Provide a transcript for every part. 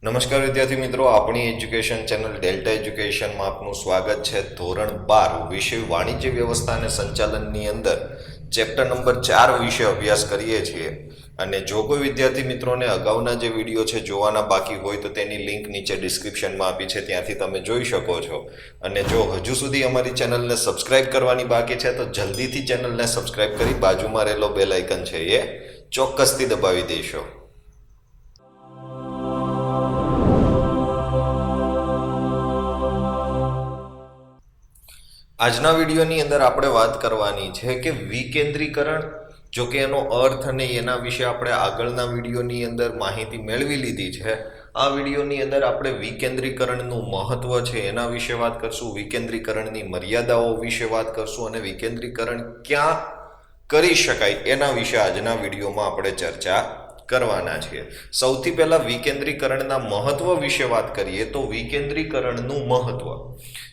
નમસ્કાર વિદ્યાર્થી મિત્રો, આપણી એજ્યુકેશન ચેનલ ડેલ્ટા એજ્યુકેશનમાં આપનું સ્વાગત છે। ધોરણ 12 વિષય વાણિજ્ય વ્યવસ્થા અને સંચાલનની અંદર ચેપ્ટર નંબર 4 વિશે અભ્યાસ કરીએ છીએ। અને જો કોઈ વિદ્યાર્થી મિત્રોને અગાઉના જે વિડીયો છે જોવાના બાકી હોય તો તેની લિંક નીચે ડિસ્ક્રિપ્શનમાં આપી છે, ત્યાંથી તમે જોઈ શકો છો। અને જો હજુ સુધી અમારી ચેનલને સબસ્ક્રાઇબ કરવાની બાકી છે તો જલ્દીથી ચેનલને સબસ્ક્રાઇબ કરી બાજુમાં રહેલો બેલ આઇકન છે એ ચોક્કસથી દબાવી દેશો। આજના વિડીયોની અંદર આપણે વાત કરવાની છે કે વિકેન્દ્રીકરણ, જો કે એનો અર્થ અને એના વિશે આપણે આગળના વિડીયોની અંદર માહિતી મેળવી લીધી છે। આ વિડીયોની અંદર આપણે વિકેન્દ્રીકરણનું મહત્વ છે એના વિશે વાત કરશું, વિકેન્દ્રીકરણની મર્યાદાઓ વિશે વાત કરશું અને વિકેન્દ્રીકરણ ક્યાં કરી શકાય એના વિશે આજના વિડીયોમાં આપણે ચર્ચા કરવાના છીએ। સૌથી પહેલા વિકેન્દ્રીકરણના મહત્વ વિશે વાત કરીએ તો વિકેન્દ્રીકરણનું મહત્વ,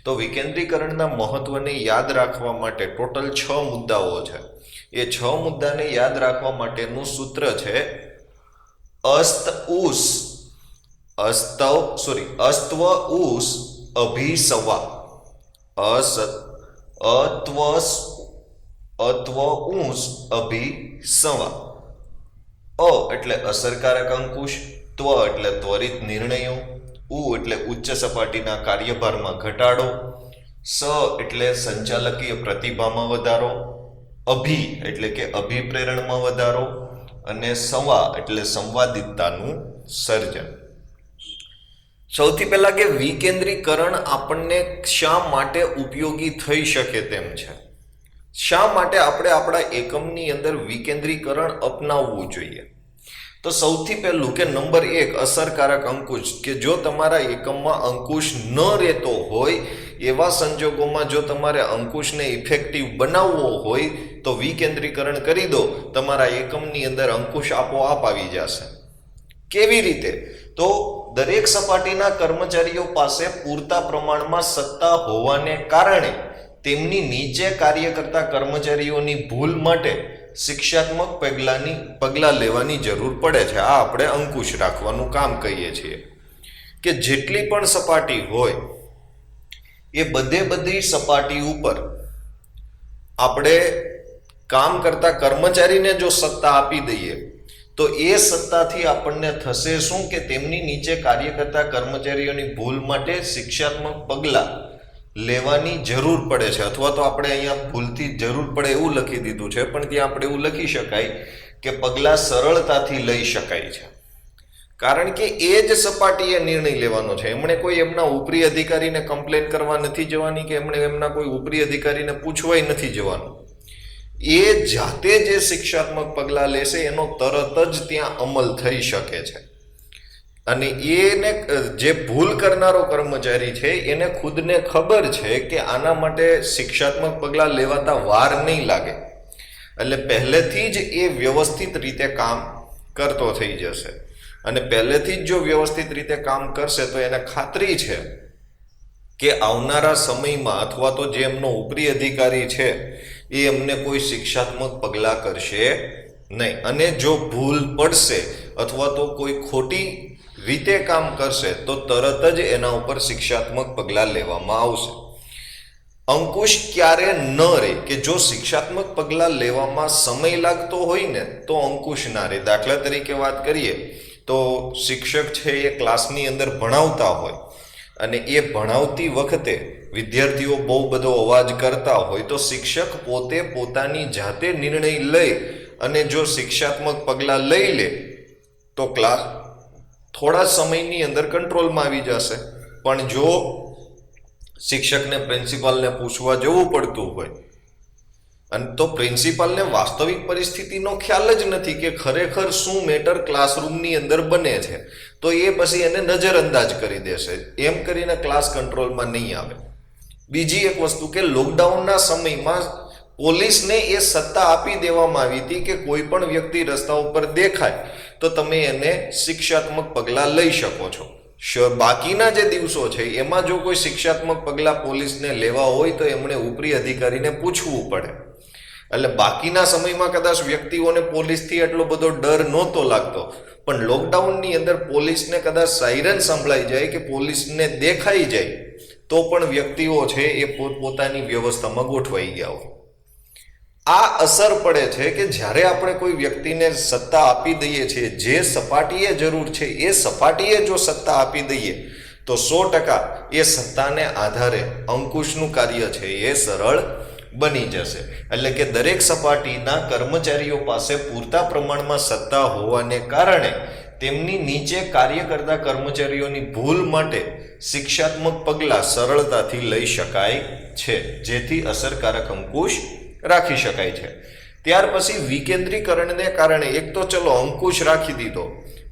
તો વિકેન્દ્રીકરણના મહત્વને યાદ રાખવા માટે ટોટલ 6 મુદ્દાઓ છે। એ 6 મુદ્દાને યાદ રાખવા માટેનું સૂત્ર છે અસ્ત્વ ઉસ અભિસવા। અત્વ ઉસ અભિસવા। અ એટલે અસરકારક અંકુશ, ત્વ એટલે ત્વરિત નિર્ણયો, ઉ એટલે ઉચ્ચ સપાટીના કાર્યભારમાં ઘટાડો, સ એટલે સંચાલકીય પ્રતિભામાં વધારો, અભિ એટલે કે અભિપ્રેરણમાં વધારો અને સવા એટલે સંવાદિતતાનું સર્જન। સૌથી પહેલા કે વિકેન્દ્રીકરણ આપણને શા માટે ઉપયોગી થઈ શકે તેમ છે, શા માટે આપણે આપણા એકમની અંદર વિકેન્દ્રીકરણ અપનાવવું જોઈએ। તો સૌથી પહેલું કે નંબર 1 અસરકારક અંકુશ, કે જો તમારા એકમમાં અંકુશ ન રહેતો હોય એવા સંજોગોમાં જો તમારે અંકુશને ઇફેક્ટિવ બનાવવો હોય તો વિકેન્દ્રીકરણ કરી દો, તમારા એકમની અંદર અંકુશ આપોઆપ આવી જશે। કેવી રીતે? તો દરેક સપાટીના કર્મચારીઓ પાસે પૂરતા પ્રમાણમાં સત્તા હોવાને કારણે તેમની નીચે કાર્ય કરતા કર્મચારીઓની ભૂલ માટે શિક્ષાત્મક પગલાં લેવાની જરૂર પડે છે। આ આપણે અંકુશ રાખવાનું કામ કહીએ છીએ કે જેટલી પણ સપાટી હોય એ બધી સપાટી ઉપર આપણે કામ કરતા કર્મચારીને જો સત્તા આપી દઈએ તો એ સત્તાથી આપણને થશે શું કે તેમની નીચે કાર્ય કરતા કર્મચારીઓની ભૂલ માટે શિક્ષાત્મક પગલાં લેવાની જરૂર પડે છે, અથવા તો આપણે અહીંયા ભૂલથી જરૂર પડે એવું લખી દીધું છે, પણ ત્યાં આપણે એવું લખી શકાય કે પગલાં સરળતાથી લઈ શકાય છે, કારણ કે એ જ સપાટીએ નિર્ણય લેવાનો છે। એમણે કોઈ એમના ઉપરી અધિકારીને કમ્પ્લેન કરવા નથી જવાની કે એમણે એમના કોઈ ઉપરી અધિકારીને પૂછવાય નથી જવાનું। એ જાતે જે શિક્ષાત્મક પગલાં લેશે એનો તરત જ ત્યાં અમલ થઈ શકે છે અને એને જે ભૂલ કરનારો કર્મચારી છે એને ખુદને ખબર છે કે આના માટે શિક્ષાત્મક પગલાં લેવાતા વાર નહીં લાગે, એટલે પહેલેથી જ એ વ્યવસ્થિત રીતે કામ કરતો થઈ જશે અને પહેલેથી જ જો વ્યવસ્થિત રીતે કામ કરશે તો એને ખાતરી છે કે આવનારા સમયમાં અથવા તો જે એમનો ઉપરી અધિકારી છે એ એમને કોઈ શિક્ષાત્મક પગલાં કરશે નહીં, અને જો ભૂલ પડશે અથવા તો કોઈ ખોટી રીતે કામ કરશે તો તરત જ એના ઉપર શિક્ષાત્મક પગલાં લેવામાં આવશે। અંકુશ ક્યારે ન રહે કે જો શિક્ષાત્મક પગલાં લેવામાં સમય લાગતો હોય ને તો અંકુશ ના રહે। દાખલા તરીકે વાત કરીએ તો શિક્ષક છે એ ક્લાસની અંદર ભણાવતા હોય અને એ ભણાવતી વખતે વિદ્યાર્થીઓ બહુ બધો અવાજ કરતા હોય તો શિક્ષક પોતે પોતાની જાતે નિર્ણય લઈ અને જો શિક્ષાત્મક પગલાં લઈ લે તો ક્લાસ થોડા સમયની અંદર કંટ્રોલમાં આવી જશે। પણ જો શિક્ષકને પ્રિન્સિપાલને પૂછવા જવું પડતું હોય અને તો પ્રિન્સિપાલને વાસ્તવિક પરિસ્થિતિનો ખ્યાલ જ નથી કે ખરેખર શું મેટર ક્લાસરૂમની અંદર બને છે, તો એ પછી એને નજરઅંદાજ કરી દેશે, એમ કરીને ક્લાસ કંટ્રોલમાં નહીં આવે। બીજી એક વસ્તુ કે લોકડાઉનના સમયમાં પોલીસને એ સત્તા આપી દેવામાં આવી હતી કે કોઈ પણ વ્યક્તિ રસ્તા ઉપર દેખાય તો તમે એને શિક્ષાત્મક પગલાં લઈ શકો છો। બાકીના જે દિવસો છે એમાં જો કોઈ શિક્ષાત્મક પગલાં પોલીસને લેવા હોય તો એમણે ઉપરી અધિકારીને પૂછવું પડે, એટલે બાકીના સમયમાં કદાચ વ્યક્તિઓને પોલીસથી એટલો બધો ડર નહોતો લાગતો, પણ લોકડાઉનની અંદર પોલીસને કદાચ સાયરન સંભળાઈ જાય કે પોલીસને દેખાઈ જાય તો પણ વ્યક્તિઓ છે એ પોતપોતાની વ્યવસ્થામાં ગોઠવાઈ ગયા હોય. આ અસર પડે છે કે જ્યારે આપણે કોઈ વ્યક્તિને સત્તા આપી દઈએ છીએ, જે સપાટીએ જરૂર છે એ સપાટીએ જો સત્તા આપી દઈએ તો 100% એ સત્તાને આધારે અંકુશનું કાર્ય છે એ સરળ બની જશે. એટલે કે દરેક સપાટીના કર્મચારીઓ પાસે પૂરતા પ્રમાણમાં સત્તા હોવાને કારણે તેમની નીચે કાર્ય કરતા કર્મચારીઓની ભૂલ માટે શિક્ષાત્મક પગલાં સરળતાથી લઈ શકાય છે, જેથી અસરકારક અંકુશ રાખી શકાય છે. ત્યાર પછી વિકેન્દ્રીકરણને કારણે એક તો ચલો અંકુશ રાખી દીધો,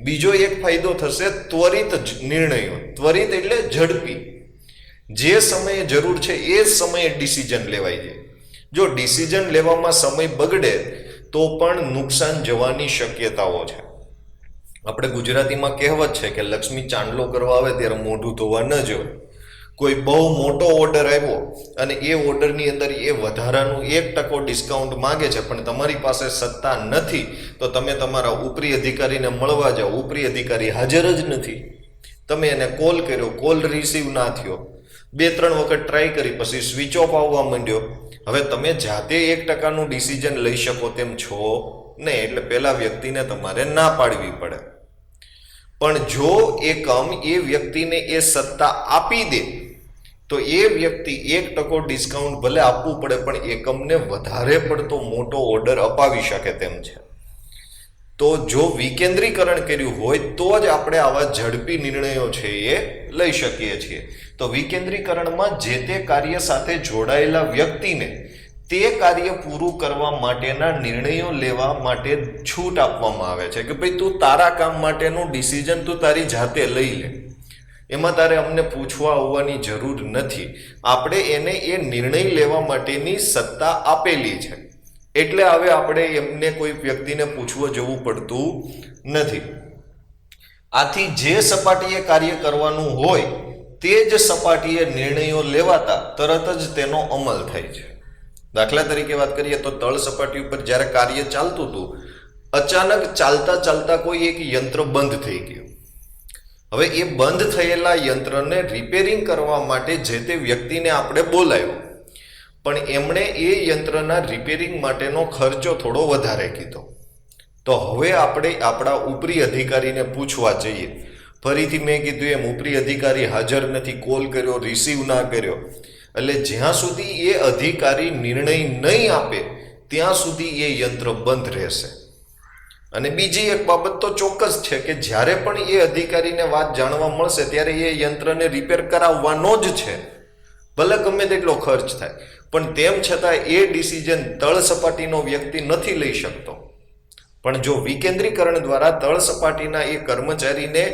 બીજો એક ફાયદો થશે ત્વરિત નિર્ણયો. ત્વરિત એટલે ઝડપી, જે સમયે જરૂર છે એ સમયે ડિસિઝન લેવાઈ જાય. જો ડિસિઝન લેવામાં સમય બગડે તો પણ નુકસાન જવાની શક્યતાઓ છે. આપણે ગુજરાતીમાં કહેવત છે કે લક્ષ્મી ચાંદલો કરવા આવે ત્યારે મોઢું ધોવા ન જવાય. કોઈ બહુ મોટો ઓર્ડર આવ્યો અને એ ઓર્ડરની અંદર એ વધારાનું 1% ડિસ્કાઉન્ટ માંગે છે, પણ તમારી પાસે સત્તા નથી તો તમે તમારા ઉપરી અધિકારીને મળવા જાઓ, ઉપરી અધિકારી હાજર જ નથી. તમે એને કોલ કર્યો, કોલ રિસીવ ના થયો, 2-3 વખત ટ્રાય કરી, પછી સ્વિચ ઓફ આવવા માંડ્યો. હવે તમે જાતે 1%નું ડિસિઝન લઈ શકો તેમ છો નહીં, એટલે પેલા વ્યક્તિને તમારે ના પાડવી પડે. પણ જો એકમ એ વ્યક્તિને એ સત્તા આપી દે તો એ વ્યક્તિ 1% ડિસ્કાઉન્ટ ભલે આપવું પડે પણ એકમને વધારે પડતો મોટો ઓર્ડર અપાવી શકે તેમ છે. તો જો વિકેન્દ્રીકરણ કર્યું હોય તો જ આપણે આવા ઝડપી નિર્ણયો છે એ લઈ શકીએ છીએ. તો વિકેન્દ્રીકરણમાં જે તે કાર્ય સાથે જોડાયેલા વ્યક્તિને તે કાર્ય પૂરું કરવા માટેના નિર્ણયો લેવા માટે છૂટ આપવામાં આવે છે કે ભાઈ તું તારા કામ માટેનું ડિસિઝન તું તારી જાતે લઈ લે, એમાં તારે અમને પૂછવા આવવાની જરૂર નથી. આપણે એને એ નિર્ણય લેવા માટેની સત્તા આપેલી છે, એટલે હવે આપણે એમને કોઈ વ્યક્તિને પૂછવા જવું પડતું નથી. આથી જે સપાટીએ કાર્ય કરવાનું હોય તે જ સપાટીએ નિર્ણયો લેવાતા તરત જ તેનો અમલ થાય છે. દાખલા તરીકે વાત કરીએ તો તળ સપાટી ઉપર જ્યારે કાર્ય ચાલતું હતું, અચાનક ચાલતા ચાલતા કોઈ એક યંત્ર બંધ થઈ ગયું. હવે એ બંધ થયેલા યંત્રને રિપેરિંગ કરવા માટે જે તે વ્યક્તિને આપણે બોલાવ્યો, પણ એમણે એ યંત્રના રિપેરિંગ માટેનો ખર્ચો થોડો વધારે કીધો. તો હવે આપણે આપણા ઉપરી અધિકારીને પૂછવા જઈએ. ફરીથી મેં કીધું એમ ઉપરી અધિકારી હાજર નથી, કોલ કર્યો, રિસીવ ના કર્યો, એટલે જ્યાં સુધી એ અધિકારી નિર્ણય નહીં આપે ત્યાં સુધી એ યંત્ર બંધ રહેશે. અને બીજી એક બાબત તો ચોક્કસ છે કે જ્યારે પણ એ અધિકારીને વાત જાણવા મળશે ત્યારે એ યંત્રને રિપેર કરાવવાનો જ છે, ભલે ગમે તેટલો ખર્ચ થાય, પણ તેમ છતાં એ ડિસિઝન તળ સપાટીનો વ્યક્તિ નથી લઈ શકતો. પણ જો વિકેન્દ્રીકરણ દ્વારા તળ સપાટીના એ કર્મચારીને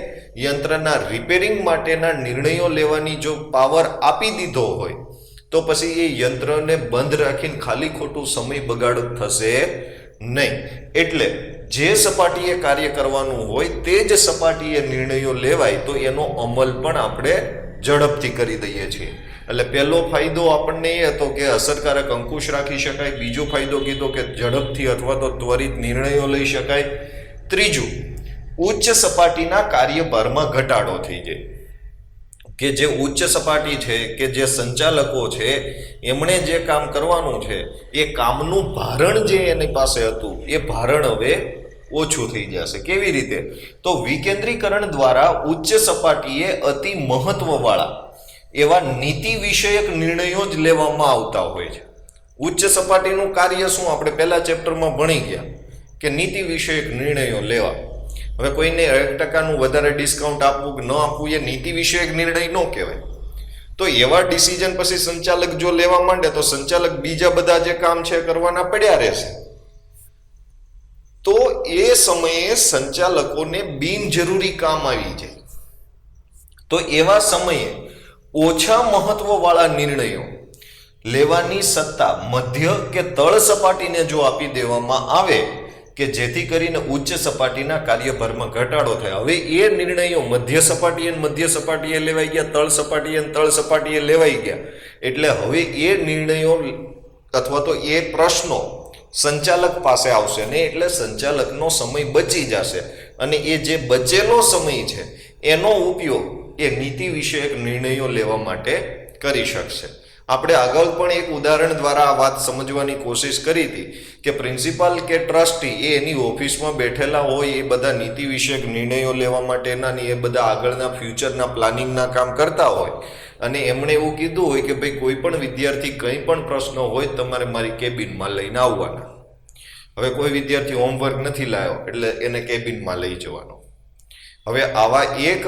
યંત્રના રિપેરિંગ માટેના નિર્ણયો લેવાની જો પાવર આપી દીધો હોય તો પછી એ યંત્રને બંધ રાખીને ખાલી ખોટું સમય બગાડ થશે નહીં. એટલે જે સપાટીએ કાર્ય કરવાનું હોય તે જ સપાટીએ નિર્ણયો લેવાય તો એનો અમલ પણ આપણે ઝડપથી કરી દઈએ છીએ. એટલે પહેલો ફાયદો આપણને એ હતો કે અસરકારક અંકુશ રાખી શકાય. બીજો ફાયદો કીધો કે ઝડપથી અથવા તો ત્વરિત નિર્ણયો લઈ શકાય. ત્રીજું, ઉચ્ચ સપાટીના કાર્યભારમાં ઘટાડો થઈ જાય. કે જે ઉચ્ચ સપાટી છે કે જે સંચાલકો છે એમણે જે કામ કરવાનું છે એ કામનું ભારણ જે એની પાસે હતું એ ભારણ હવે ઓછું થઈ જશે. કેવી રીતે? તો વિકેન્દ્રીકરણ દ્વારા ઉચ્ચ સપાટીએ અતિ મહત્વવાળા એવા નીતિ વિષયક નિર્ણયો જ લેવામાં આવતા હોય છે. ઉચ્ચ સપાટીનું કાર્ય શું આપણે પહેલા ચેપ્ટરમાં ભણી ગયા કે નીતિ વિષયક નિર્ણયો લેવા. હવે કોઈને 1%નું વધારે ડિસ્કાઉન્ટ આપવું કે ન આપવું એ નીતિ વિષયક નિર્ણય ન કહેવાય. તો એવા ડિસિઝન પછી સંચાલક જો લેવા માંડે તો સંચાલક બીજા બધા જે કામ છે કરવાના પડ્યા રહેશે. તો એ સમયે સંચાલકોને બિનજરૂરી કામ આવી જાય. તો એવા સમયે ઓછા મહત્વવાળા નિર્ણયો લેવાની સત્તા મધ્ય કે તળ સપાટીને જો આપી દેવામાં આવે કે જેથી કરીને ઉચ્ચ સપાટીના કાર્યભારમાં ઘટાડો થાય. હવે એ નિર્ણયો મધ્ય સપાટીએ લેવાઈ ગયા, તળ સપાટીએ લેવાઈ ગયા, એટલે હવે એ નિર્ણયો અથવા તો એ પ્રશ્નો સંચાલક પાસે આવશે ને, એટલે સંચાલકનો સમય બચી જશે. અને એ જે બચેલો સમય છે એનો ઉપયોગ એ નીતિ વિષયક નિર્ણયો લેવા માટે કરી શકશે. આપણે આગળ પણ એક ઉદાહરણ દ્વારા આ વાત સમજવાની કોશિશ કરી હતી કે પ્રિન્સિપાલ કે ટ્રસ્ટી એ એની ઓફિસમાં બેઠેલા હોય, એ બધા નીતિ વિષયક નિર્ણયો લેવા માટેના ને એ બધા આગળના ફ્યુચરના પ્લાનિંગના કામ કરતા હોય, અને એમણે એવું કીધું હોય કે ભાઈ કોઈ પણ વિદ્યાર્થી કંઈ પણ પ્રશ્ન હોય તમારે મારી કેબિનમાં લઈને આવવાના. હવે કોઈ વિદ્યાર્થી હોમવર્ક નથી લાવ્યો એટલે એને કેબિનમાં લઈ જવાનો. હવે આવા એક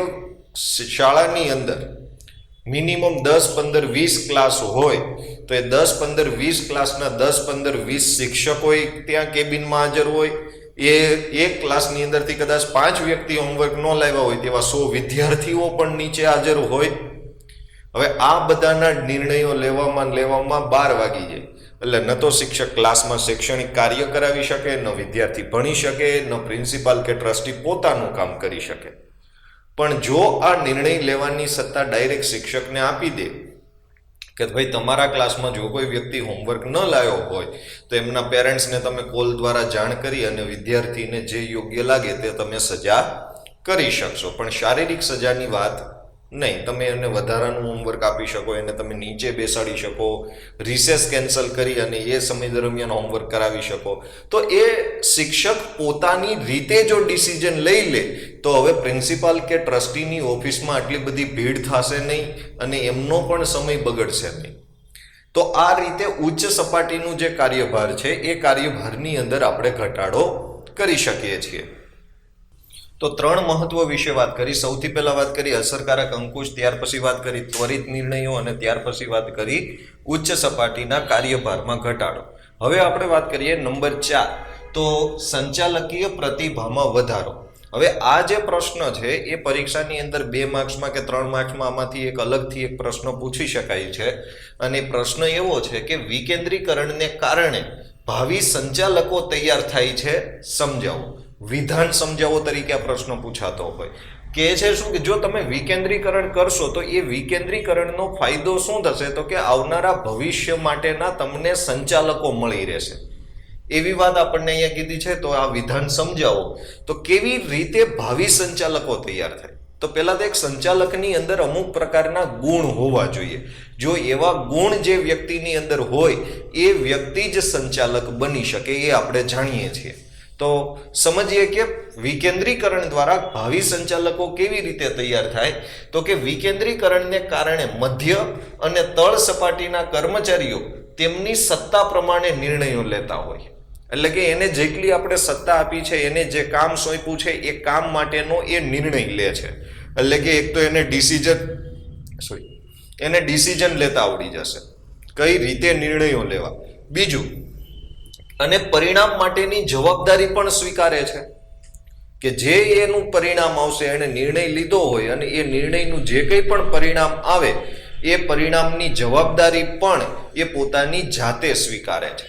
શાળાની અંદર મિનિમમ 10, 15, 20 ક્લાસ હોય તો એ 10, 15, 20 ક્લાસના 10, 15, 20 શિક્ષકો ત્યાં કેબિનમાં હાજર હોય. એ એક ક્લાસની અંદરથી કદાચ 5 વ્યક્તિ હોમવર્ક ન લાવ્યા હોય તેવા 100 વિદ્યાર્થીઓ પણ નીચે હાજર હોય. હવે આ બધાના નિર્ણયો લેવામાં 12 વાગી જાય એટલે ન તો શિક્ષક ક્લાસમાં શૈક્ષણિક કાર્ય કરાવી શકે, ન વિદ્યાર્થી ભણી શકે, ન પ્રિન્સિપાલ કે ટ્રસ્ટી પોતાનું કામ કરી શકે. પણ જો આ નિર્ણય લેવાની સત્તા ડાયરેક્ટ શિક્ષકને આપી દે કે ભાઈ તમારા ક્લાસમાં જો કોઈ વ્યક્તિ હોમવર્ક ન લાવ્યો હોય તો એમના પેરેન્ટ્સને તમે કોલ દ્વારા જાણ કરી અને વિદ્યાર્થીને જે યોગ્ય લાગે તે તમે સજા કરી શકશો. પણ શારીરિક સજાની વાત નહીં. તમે એને વધારાનું હોમવર્ક આપી શકો, એને તમે નીચે બેસાડી શકો, રિસેસ કેન્સલ કરી અને એ સમય દરમિયાન હોમવર્ક કરાવી શકો. તો એ શિક્ષક પોતાની રીતે જો ડિસિઝન લઈ લે તો હવે પ્રિન્સિપાલ કે ટ્રસ્ટીની ઓફિસમાં આટલી બધી ભીડ થશે નહીં અને એમનો પણ સમય બગડશે નહીં. તો આ રીતે ઉચ્ચ સપાટીનું જે કાર્યભાર છે એ કાર્યભારની અંદર આપણે ઘટાડો કરી શકીએ છીએ. તો 3 મહત્વ વિશે વાત કરી. સૌથી પહેલા વાત કરી અસરકારક અંકુશ, ત્યાર પછી વાત કરી ત્વરિત નિર્ણયો અને ત્યાર પછી વાત કરી ઉચ્ચ સપાટીના કાર્યભારમાં ઘટાડો. હવે આપણે વાત કરીએ નંબર 4, તો સંચાલકીય પ્રતિભામાં વધારો. હવે આ જે પ્રશ્ન છે એ પરીક્ષાની અંદર 2 માર્ક્સમાં કે 3 માર્ક્સમાં આમાંથી એક અલગથી એક પ્રશ્ન પૂછી શકાય છે. અને પ્રશ્ન એવો છે કે વિકેન્દ્રીકરણને કારણે ભાવિ સંચાલકો તૈયાર થાય છે, સમજાવો. વિધાન સમજાવો તરીકે આ પ્રશ્ન પૂછાતો હોય. કે છે શું કે જો તમે વિકેન્દ્રીકરણ કરશો તો એ વિકેન્દ્રીકરણનો ફાયદો શું થશે, તો કે આવનારા ભવિષ્ય માટેના તમને સંચાલકો મળી રહેશે. એવી વાત આપણને અહીંયા કીધી છે. તો આ વિધાન સમજાવો. તો કેવી રીતે ભાવિ સંચાલકો તૈયાર થાય? તો પહેલા તો એક સંચાલકની અંદર અમુક પ્રકારના ગુણ હોવા જોઈએ. જો એવા ગુણ જે વ્યક્તિની અંદર હોય એ વ્યક્તિ જ સંચાલક બની શકે, એ આપણે જાણીએ છીએ. તો સમજીએ કે વિકેન્દ્રીકરણ દ્વારા ભાવિ સંચાલકો કેવી રીતે તૈયાર થાય. તો કે વિકેન્દ્રીકરણને કારણે મધ્ય અને તળ સપાટીના કર્મચારીઓ તેમની સત્તા પ્રમાણે નિર્ણયો લેતા હોય. એટલે કે એને જેટલી આપણે સત્તા આપી છે, એને જે કામ સોંપ્યું છે એ કામ માટેનો એ નિર્ણય લે છે. એટલે કે એક તો એને ડિસિઝન લેતા આવડી જશે, કઈ રીતે નિર્ણયો લેવા. બીજું, અને પરિણામ માટેની જવાબદારી પણ સ્વીકારે છે કે જે એનું પરિણામ આવશે, એને નિર્ણય લીધો હોય અને એ નિર્ણયનું જે કંઈ પણ પરિણામ આવે એ પરિણામની જવાબદારી પણ એ પોતાની જાતે સ્વીકારે છે.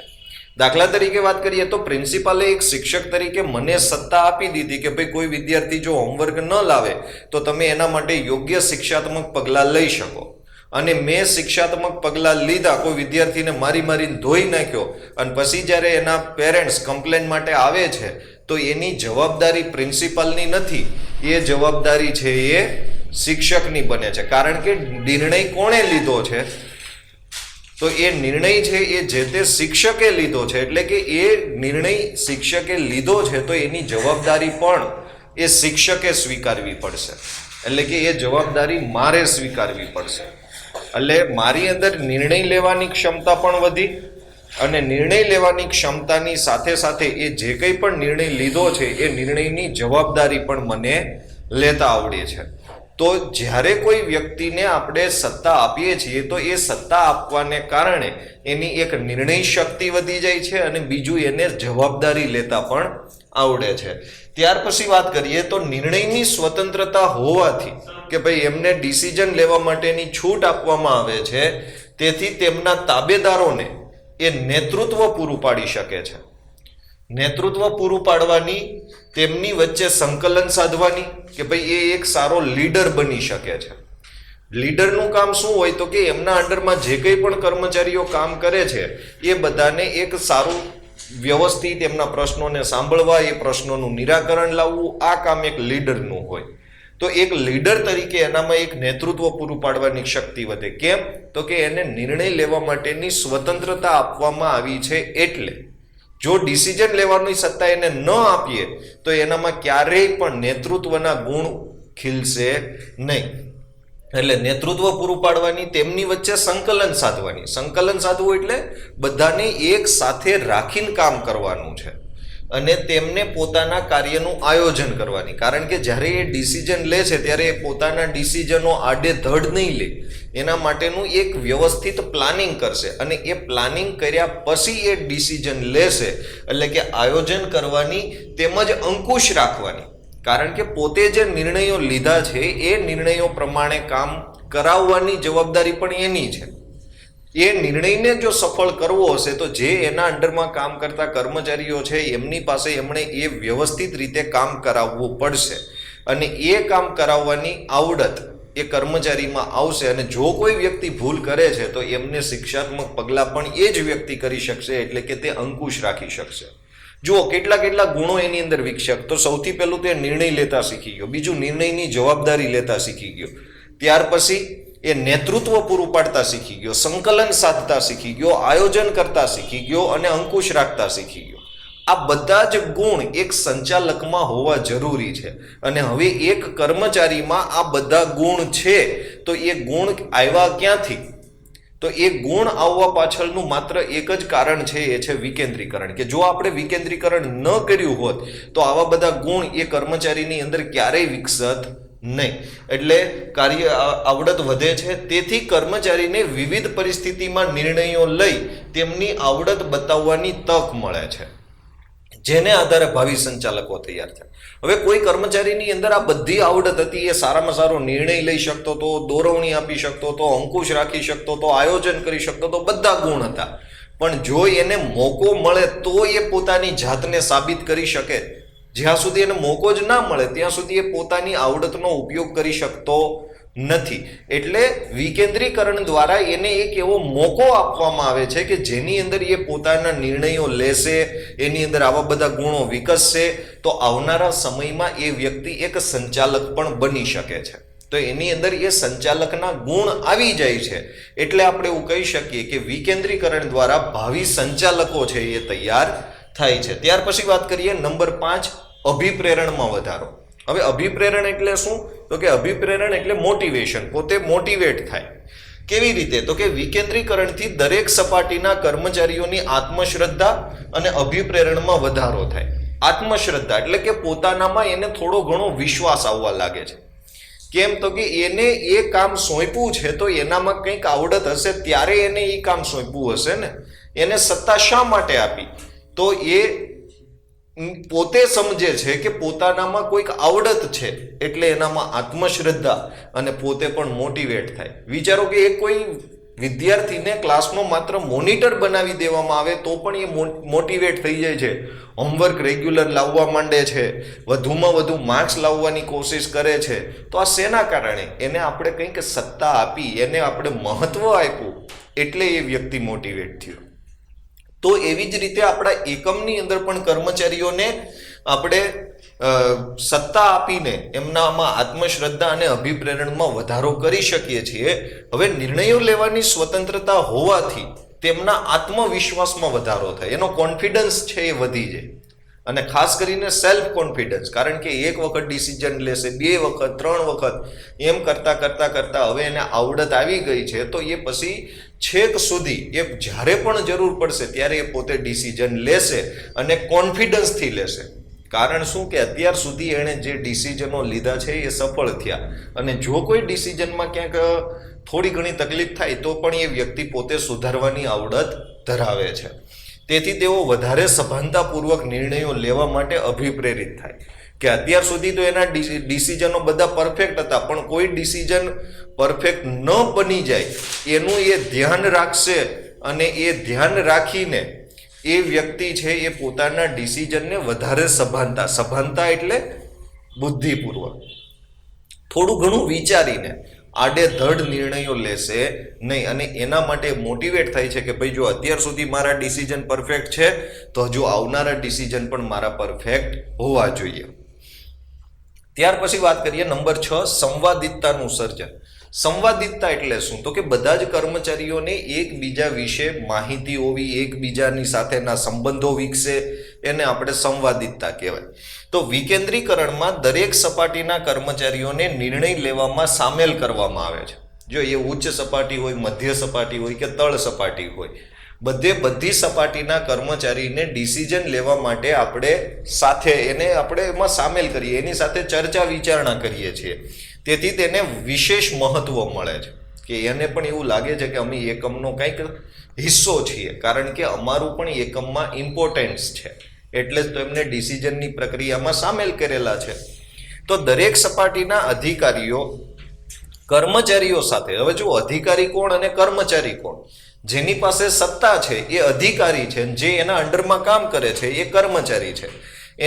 દાખલા તરીકે વાત કરીએ તો પ્રિન્સિપાલે એક શિક્ષક તરીકે મને સત્તા આપી દીધી કે ભાઈ કોઈ વિદ્યાર્થી જો હોમવર્ક ન લાવે તો તમે એના માટે યોગ્ય શિક્ષાત્મક પગલાં લઈ શકો. અને મેં શિક્ષાત્મક પગલાં લીધા, કોઈ વિદ્યાર્થીને મારીને ધોઈ નાખ્યો અને પછી જ્યારે એના પેરેન્ટ્સ કમ્પ્લેન માટે આવે છે તો એની જવાબદારી પ્રિન્સિપાલની નથી, એ જવાબદારી છે એ શિક્ષકની બને છે. કારણ કે નિર્ણય કોણે લીધો છે? તો એ નિર્ણય છે એ જે તે શિક્ષકે લીધો છે. એટલે કે એ નિર્ણય શિક્ષકે લીધો છે તો એની જવાબદારી પણ એ શિક્ષકે સ્વીકારવી પડશે. એટલે કે એ જવાબદારી મારે સ્વીકારવી પડશે. એટલે મારી અંદર નિર્ણય લેવાની ક્ષમતા પણ વધી અને નિર્ણય લેવાની ક્ષમતાની સાથે સાથે એ જે કંઈ પણ નિર્ણય લીધો છે એ નિર્ણયની જવાબદારી પણ મને લેતા આવડે છે. તો જ્યારે કોઈ વ્યક્તિને આપણે સત્તા આપીએ છીએ તો એ સત્તા આપવાને કારણે એની એક નિર્ણય શક્તિ વધી જાય છે અને બીજું એને જવાબદારી લેતા પણ આવડે છે. ત્યાર પછી વાત કરીએ તો નિર્ણયની સ્વતંત્રતા હોવાથી કે ભાઈ એમને ડિસિઝન લેવા માટેની છૂટ આપવામાં આવે છે, તેથી તેમના તાબેદારોને એ નેતૃત્વ પૂરું પાડી શકે છે. નેતૃત્વ પૂરું પાડવાની, તેમની વચ્ચે સંકલન સાધવાની, કે ભાઈ એ એક સારો લીડર બની શકે છે. લીડરનું કામ શું હોય તો કે એમના અંડરમાં જે કંઈ પણ કર્મચારીઓ કામ કરે છે એ બધાને એક સારું વ્યવસ્થિત એમના પ્રશ્નોને સાંભળવા, એ પ્રશ્નોનું નિરાકરણ લાવવું, આ કામ એક લીડરનું હોય. તો એક લીડર તરીકે એનામાં એક નેતૃત્વ પૂરું પાડવાની શક્તિ વધે. કેમ? તો કે એને નિર્ણય લેવા માટેની સ્વતંત્રતા આપવામાં આવી છે. એટલે જો ડિસિઝન લેવાની સત્તા એને ન આપીએ તો એનામાં ક્યારેય પણ નેતૃત્વના ગુણ ખીલશે નહીં. એટલે નેતૃત્વ પૂરું પાડવાની, તેમની વચ્ચે સંકલન સાધવાની. સંકલન સાધવું એટલે બધાને એક સાથે રાખીને કામ કરવાનું છે અને તેમને પોતાના કાર્યનું આયોજન કરવાની. કારણ કે જ્યારે એ ડિસિઝન લે છે ત્યારે એ પોતાના ડિસિઝનો આડેધડ નહીં લે, એના માટેનું એક વ્યવસ્થિત પ્લાનિંગ કરશે અને એ પ્લાનિંગ કર્યા પછી એ ડિસિઝન લેશે. એટલે કે આયોજન કરવાની તેમજ અંકુશ રાખવાની. કારણ કે પોતે જે નિર્ણયો લીધા છે એ નિર્ણયો પ્રમાણે કામ કરાવવાની જવાબદારી પણ એની છે. એ નિર્ણયને જો સફળ કરવો હશે તો જે એના અંડરમાં કામ કરતા કર્મચારીઓ છે એમની પાસે એમણે એ વ્યવસ્થિત રીતે કામ કરાવવું પડશે અને એ કામ કરાવવાની આવડત એ કર્મચારીમાં આવશે. અને જો કોઈ વ્યક્તિ ભૂલ કરે છે તો એમને શિક્ષાત્મક પગલાં પણ એ જ વ્યક્તિ કરી શકશે, એટલે કે તે અંકુશ રાખી શકશે. જુઓ કેટલા ગુણો એની અંદર વિકસ્યા. તો સૌથી પહેલું તે નિર્ણય લેતા શીખી ગયો, બીજું નિર્ણયની જવાબદારી લેતા શીખી ગયો, ત્યાર પછી એ નેતૃત્વ પૂરું પાડતા શીખી ગયો, સંકલન સાધતા શીખી ગયો, આયોજન કરતા શીખી ગયો અને અંકુશ રાખતા શીખી ગયો. આ બધા જ ગુણ એક સંચાલકમાં હોવા જરૂરી છે. અને હવે એક કર્મચારીમાં આ બધા ગુણ છે તો એ ગુણ આવ્યા ક્યાંથી? તો એ ગુણ આવવા પાછળનું માત્ર એક જ કારણ છે, એ છે વિકેન્દ્રીકરણ. કે જો આપણે વિકેન્દ્રીકરણ ન કર્યું હોત તો આવા બધા ગુણ એ કર્મચારીની અંદર ક્યારેય વિકસત નહીં. એટલે કાર્ય આવડત વધે છે. તેથી કર્મચારીને વિવિધ પરિસ્થિતિમાં નિર્ણયો લઈ તેમની આવડત બતાવવાની તક મળે છે, જેને આધારે ભાવિ સંચાલકો તૈયાર થાય. હવે કોઈ કર્મચારીની અંદર આ બધી આવડત હતી, એ સારામાં સારો નિર્ણય લઈ શકતો હતો, દોરવણી આપી શકતો હતો, અંકુશ રાખી શકતો હતો, આયોજન કરી શકતો હતો, બધા ગુણ હતા. પણ જો એને મોકો મળે તો એ પોતાની જાતને સાબિત કરી શકે. જ્યાં સુધી એને મોકો જ ના મળે ત્યાં સુધી એ પોતાની આવડતનો ઉપયોગ કરી શકતો નથી. એટલે વિકેન્દ્રીકરણ દ્વારા એને એક એવો મોકો આપવામાં આવે છે કે જેની અંદર એ પોતાના નિર્ણયો લેશે, એની અંદર આવા બધા ગુણો વિકસશે તો આવનારા સમયમાં એ વ્યક્તિ એક સંચાલક પણ બની શકે છે. તો એની અંદર એ સંચાલકના ગુણ આવી જાય છે. એટલે આપણે એવું કહી શકીએ કે વિકેન્દ્રીકરણ દ્વારા ભાવિ સંચાલકો છે એ તૈયાર થાય છે. ત્યાર પછી વાત કરીએ નંબર 5, અભિપ્રેરણમાં વધારો. હવે અભિપ્રેરણ એટલે શું? તો કે અભિપ્રેરણ એટલે મોટિવેશન, પોતે મોટિવેટ થાય. કેવી રીતે? તો કે વિકેન્દ્રીકરણથી દરેક સપાટીના કર્મચારીઓની આત્મશ્રદ્ધા અને અભિપ્રેરણમાં વધારો થાય. આત્મશ્રદ્ધા એટલે કે પોતાનામાં એને થોડો ઘણો વિશ્વાસ આવવા લાગે છે. કેમ? તો કે એને એ કામ સોંપ્યું છે તો એનામાં કંઈક આવડત હશે ત્યારે એને એ કામ સોંપ્યું હશે ને. એને સત્તા શા માટે આપી? તો એ પોતે સમજે છે કે પોતાનામાં કોઈક આવડત છે એટલે એનામાં આત્મશ્રદ્ધા અને પોતે પણ મોટિવેટ થાય. વિચારો કે એ કોઈ વિદ્યાર્થીને ક્લાસમાં માત્ર મોનિટર બનાવી દેવામાં આવે તો પણ એ મોટિવેટ થઈ જાય છે, હોમવર્ક રેગ્યુલર લાવવા માંડે છે, વધુમાં વધુ માર્ક્સ લાવવાની કોશિશ કરે છે. તો આ શેના કારણે? એને આપણે કંઈક સત્તા આપી, એને આપણે મહત્વ આપ્યું એટલે એ વ્યક્તિ મોટિવેટ થયો. તો એવી જ રીતે આપણા એકમની અંદર પણ કર્મચારીઓને આપણે સત્તા આપીને એમનામાં આત્મશ્રદ્ધા અને અભિપ્રેરણમાં વધારો કરી શકીએ છીએ. હવે નિર્ણયો લેવાની સ્વતંત્રતા હોવાથી તેમના આત્મવિશ્વાસમાં વધારો થાય, એનો કોન્ફિડન્સ છે એ વધી જાય. અને ખાસ કરીને સેલ્ફ કોન્ફિડન્સ, કારણ કે એક વખત ડિસિઝન લેશે, 2 વખત 3 વખત એમ કરતા હવે એને આવડત આવી ગઈ છે તો એ પછી છેક સુધી એ જ્યારે પણ જરૂર પડશે ત્યારે એ પોતે ડિસિઝન લેશે અને કોન્ફિડન્સથી લેશે. કારણ શું કે અત્યાર સુધી એણે જે ડિસિઝનો લીધા છે એ સફળ થયા. અને જો કોઈ ડિસિઝનમાં ક્યાંક થોડી ઘણી તકલીફ થાય તો પણ એ વ્યક્તિ પોતે સુધારવાની આવડત ધરાવે છે. તેથી તેઓ વધારે સભાનતાપૂર્વક નિર્ણયો લેવા માટે અભિપ્રેરિત થાય. કે અત્યાર સુધી તો એના ડિસિઝનો બધા પરફેક્ટ હતા, પણ કોઈ ડિસિઝન પરફેક્ટ ન બની જાય એનું એ ધ્યાન રાખશે અને એ ધ્યાન રાખીને એ વ્યક્તિ છે એ પોતાના ડિસિઝનને વધારે સભાનતા એટલે બુદ્ધિપૂર્વક થોડું ઘણું વિચારીને આડેધડ નિર્ણયો લેશે નહીં અને એના માટે મોટિવેટ થાય છે કે ભાઈ જો અત્યાર સુધી મારા ડિસિઝન પરફેક્ટ છે તો હજુ આવનારા ડિસિઝન પણ મારા પરફેક્ટ હોવા જોઈએ. ત્યાર પછી વાત કરીએ નંબર 6, સંવાદિતતાનું સર્જન. સંવાદિતતા એટલે શું? તો કે બધા જ કર્મચારીઓને એકબીજા વિશે માહિતી હોવી, એકબીજાની સાથેના સંબંધો વિકસે, એને આપણે સંવાદિતતા કહેવાય. તો વિકેન્દ્રીકરણમાં દરેક સપાટીના કર્મચારીઓને નિર્ણય લેવામાં સામેલ કરવામાં આવે છે. જો એ ઉચ્ચ સપાટી હોય, મધ્ય સપાટી હોય કે તળ સપાટી હોય, બધી સપાટીના કર્મચારીને ડિસિઝન લેવા માટે આપણે એમાં સામેલ કરીએ, એની સાથે ચર્ચા વિચારણા કરીએ છીએ. તેથી તેને વિશેષ મહત્વ મળે છે કે એને પણ એવું લાગે છે કે અમે એકમનો કંઈક હિસ્સો છીએ, કારણ કે અમારું પણ એકમમાં ઇમ્પોર્ટન્સ છે, એટલે જ તો એમને ડિસિઝનની પ્રક્રિયામાં સામેલ કરેલા છે. તો દરેક સપાટીના અધિકારીઓ કર્મચારીઓ સાથે, હવે જો અધિકારી કોણ અને કર્મચારી કોણ? જેની પાસે સત્તા છે એ અધિકારી છે, જે એના અંડરમાં કામ કરે છે એ કર્મચારી છે.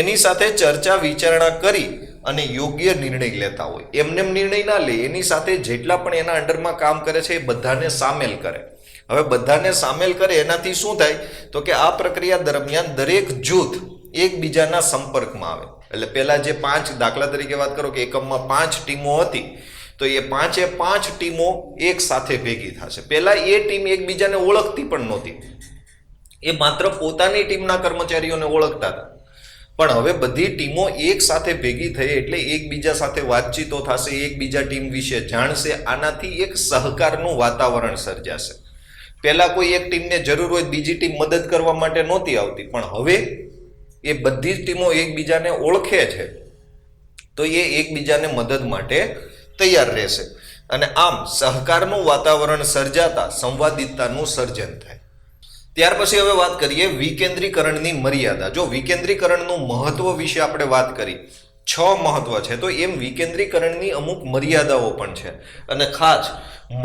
એની સાથે ચર્ચા વિચારણા કરી અને યોગ્ય નિર્ણય લેતા હોય. એમને નિર્ણય ના લે, એની સાથે જેટલા પણ એના અંડરમાં કામ કરે છે એ બધાને સામેલ કરે. હવે બધાને સામેલ કરે એનાથી શું થાય? તો કે આ પ્રક્રિયા દરમિયાન દરેક જૂથ એકબીજાના સંપર્કમાં આવે. એટલે પહેલા જે 5, દાખલા તરીકે વાત કરો કે એકમમાં 5 ટીમો હતી, તો એ 5 ટીમો એક સાથે ભેગી થશે. પહેલા એ ટીમ એકબીજાને ઓળખતી પણ નહોતી, એ માત્ર પોતાની ટીમના કર્મચારીઓને ઓળખતા હતા. પણ હવે બધી ટીમો એક સાથે ભેગી થઈ એટલે એકબીજા સાથે વાતચીતો થશે, એકબીજા ટીમ વિશે જાણશે. આનાથી એક સહકારનું વાતાવરણ સર્જાશે. પહેલા કોઈ એક ટીમને જરૂર હોય, બીજી ટીમ મદદ કરવા માટે નહોતી આવતી, પણ હવે એ બધી જ ટીમો એકબીજાને ઓળખે છે તો એ એકબીજાને મદદ માટે તૈયાર રહેશે અને આમ સહકારનું વાતાવરણ સર્જાતા સંવાદિતતાનું સર્જન થાય. ત્યાર પછી હવે વાત કરીએ વિકેન્દ્રીકરણની મર્યાદા. જો વિકેન્દ્રીકરણનું મહત્વ વિશે આપણે વાત કરી, 6 મહત્વ છે, તો એમ વિકેન્દ્રીકરણની અમુક મર્યાદાઓ પણ છે. અને ખાસ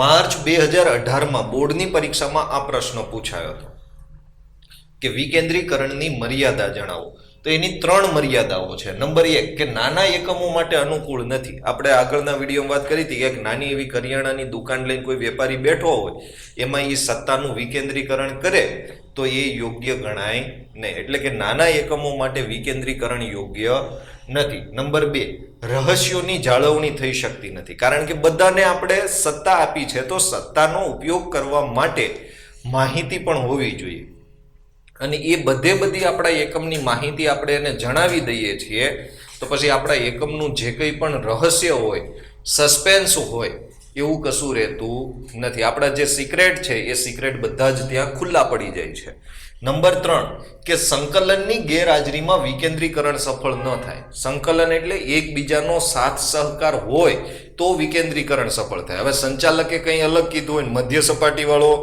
માર્ચ 2018માં બોર્ડની પરીક્ષામાં આ પ્રશ્ન પૂછાયો હતો કે વિકેન્દ્રીકરણની મર્યાદા જણાવો. તો એની 3 મર્યાદાઓ છે. નંબર 1 કે નાના એકમો માટે અનુકૂળ નથી. આપણે આગળના વિડીયોમાં વાત કરી હતી કે નાની એવી કરિયાણાની દુકાન લઈને કોઈ વેપારી બેઠો હોય, એમાં એ સત્તાનું વિકેન્દ્રીકરણ કરે તો એ યોગ્ય ગણાય નહીં. એટલે કે નાના એકમો માટે વિકેન્દ્રીકરણ યોગ્ય નથી. નંબર 2 રહસ્યોની જાળવણી થઈ શકતી નથી, કારણ કે બધાને આપણે સત્તા આપી છે તો સત્તાનો ઉપયોગ કરવા માટે માહિતી પણ હોવી જોઈએ. અને એ બધી આપણા એકમની માહિતી આપણે એને જણાવી દઈએ છીએ તો પછી આપણા એકમનું જે કંઈ પણ રહસ્ય હોય, સસ્પેન્સ હોય, એવું કશું રહેતું નથી. આપણા જે સિક્રેટ છે એ સિક્રેટ બધા જ ત્યાં ખુલ્લા પડી જાય છે. નંબર 3 કે સંકલનની ગેરહાજરીમાં વિકેન્દ્રીકરણ સફળ ન થાય. સંકલન એટલે એકબીજાનો સાથ સહકાર હોય તો વિકેન્દ્રીકરણ સફળ થાય. હવે સંચાલકે કંઈ અલગ કીધું હોય, મધ્ય સપાટી વાળો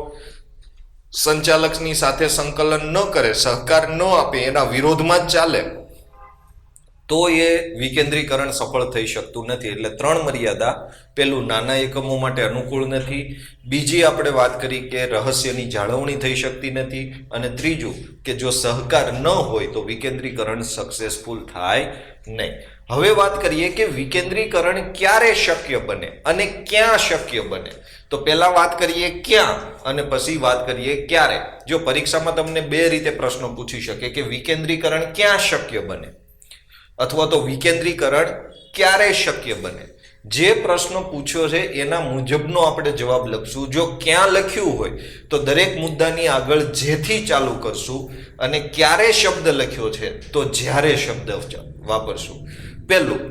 સંચાલકની સાથે સંકલન ન કરે, સહકાર ન આપે, એના વિરોધમાં જ ચાલે, તો એ વિકેન્દ્રીકરણ સફળ થઈ શકતું નથી. એટલે 3 મર્યાદા. પેલું નાના એકમો માટે અનુકૂળ નથી, બીજી આપણે વાત કરી કે રહસ્યની જાળવણી થઈ શકતી નથી, અને ત્રીજું કે જો સહકાર ન હોય તો વિકેન્દ્રીકરણ સક્સેસફુલ થાય નહીં. હવે વાત કરીએ કે વિકેન્દ્રીકરણ ક્યારે શક્ય બને અને ક્યાં શક્ય બને. તો પહેલા વાત કરીએ ક્યાં અને પછી વાત કરીએ ક્યારે. જો પરીક્ષામાં તમને 2 રીતે પ્રશ્નો પૂછી શકે કે વિકેન્દ્રીકરણ ક્યાં શક્ય બને અથવા તો વિકેન્દ્રીકરણ ક્યારે શક્ય બને. જે પ્રશ્ન પૂછ્યો છે એના મુજબનો આપણે જવાબ લખશું. જો ક્યાં લખ્યું હોય તો દરેક મુદ્દાની આગળ જેથી ચાલુ કરશું, અને ક્યારે શબ્દ લખ્યો છે તો જ્યારે શબ્દ વાપરશું. પહેલું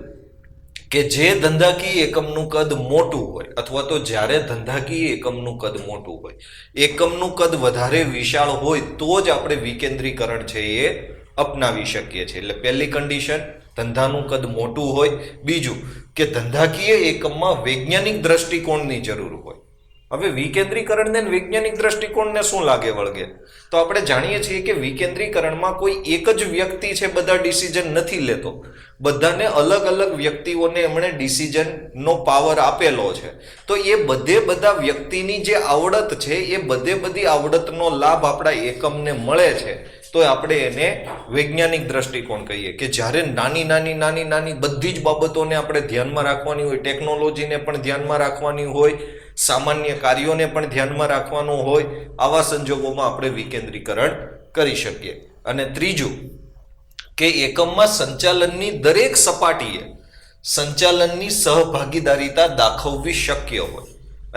કે જે ધંધાકીય એકમનું કદ મોટું હોય અથવા તો જ્યારે ધંધાકીય એકમનું કદ મોટું હોય, એકમનું કદ વધારે વિશાળ હોય તો જ આપણે વિકેન્દ્રીકરણ છે એ અપનાવી શકીએ છીએ. એટલે પહેલી કન્ડિશન ધંધાનું કદ મોટું હોય. બીજું કે ધંધાકીય એકમમાં વૈજ્ઞાનિક દ્રષ્ટિકોણની જરૂર હોય. હવે વિકેન્દ્રીકરણને વૈજ્ઞાનિક દ્રષ્ટિકોણને શું લાગે વળગે? તો આપણે જાણીએ છીએ કે વિકેન્દ્રીકરણમાં કોઈ એક જ વ્યક્તિ છે બધા ડિસિઝન નથી લેતો, બધાને અલગ અલગ વ્યક્તિઓને એમણે ડિસિઝનનો પાવર આપેલો છે. તો એ બધા વ્યક્તિની જે આવડત છે એ બધી આવડતનો લાભ આપણા એકમને મળે છે. તો આપણે એને વૈજ્ઞાનિક દ્રષ્ટિકોણ કહીએ કે જ્યારે નાની બધી જ બાબતોને આપણે ધ્યાનમાં રાખવાની હોય, ટેકનોલોજીને પણ ધ્યાનમાં રાખવાની હોય, સામાન્ય કાર્યોને પણ ધ્યાનમાં રાખવાનું હોય, આવા સંજોગોમાં આપણે વિકેન્દ્રીકરણ કરી શકીએ. અને ત્રીજું કે એકમમાં સંચાલનની દરેક સપાટીએ સંચાલનની સહભાગીદારીતા દાખવવી શક્ય હોય.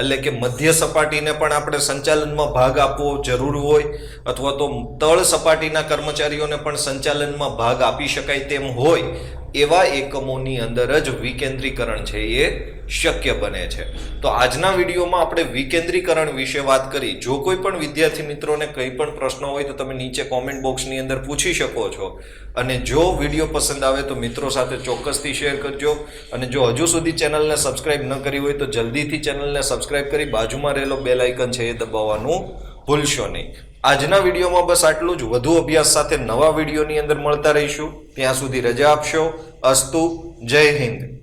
એટલે કે મધ્ય સપાટીને પણ આપણે સંચાલનમાં ભાગ આપવો જરૂર હોય, અથવા તો તળ સપાટીના કર્મચારીઓને પણ સંચાલનમાં ભાગ આપી શકાય તેમ હોય, એવા એકમોની અંદર જ વિકેન્દ્રીકરણ છે એ શક્ય બને છે. તો આજના વિડીયોમાં આપણે વિકેન્દ્રીકરણ વિશે વાત કરી. જો કોઈ પણ વિદ્યાર્થી મિત્રોને કંઈ પણ પ્રશ્ન હોય તો તમે નીચે કોમેન્ટ બોક્સની અંદર પૂછી શકો છો. અને જો વિડીયો પસંદ આવે તો મિત્રો સાથે ચોક્કસથી શેર કરજો. અને જો હજુ સુધી ચેનલને સબસ્ક્રાઇબ ન કરી હોય તો જલ્દીથી ચેનલને સબસ્ક્રાઇબ કરી બાજુમાં રહેલો બેલ આઇકન છે એ દબાવવાનું ભૂલશો નહીં. આજના વિડીયોમાં બસ આટલું જ. વધુ અભ્યાસ સાથે નવા વિડીયોની અંદર મળતા રહીશું. ત્યાં સુધી રજા આપશો. અસ્તુ. જય હિન્દ.